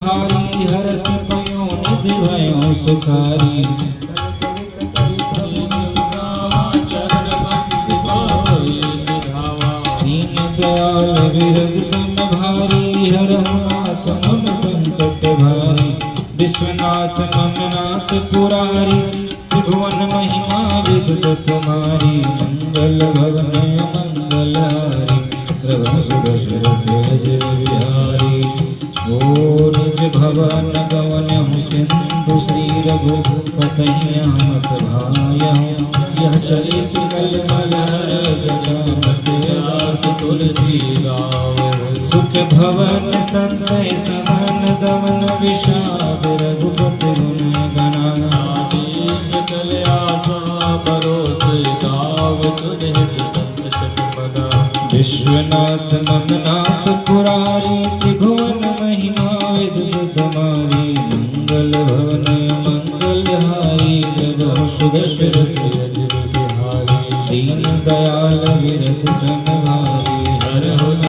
खाई हरस पयो निधि भयो सुखारी दीन दयाल विरग सम भारी हरहु नाथ मम संकट भारी विश्वनाथ मम नाथ पुरारी त्रिभुवन महिमा विदित तुम्हारी मंगल भवन मंगलहारी प्रभु दशरथ अजय बिहारी ओ निज भवन गवन सिंधु श्री रघुपति मत भायहु यह चरित कलमल दास तुलसी गावहु सुख भवन संशय समन दमन विषाद रघुपति गुण गणना सकल आशा भरोसे गाव सुनित संत पदा विश्वनाथ मम नाथ पुरारी त्रिभुवन महिमा विदित तुम्हारी मंगल भवन मंगलहारी प्रभु दशरथ अजय बिहारी दीन दयाल विरत सम भारी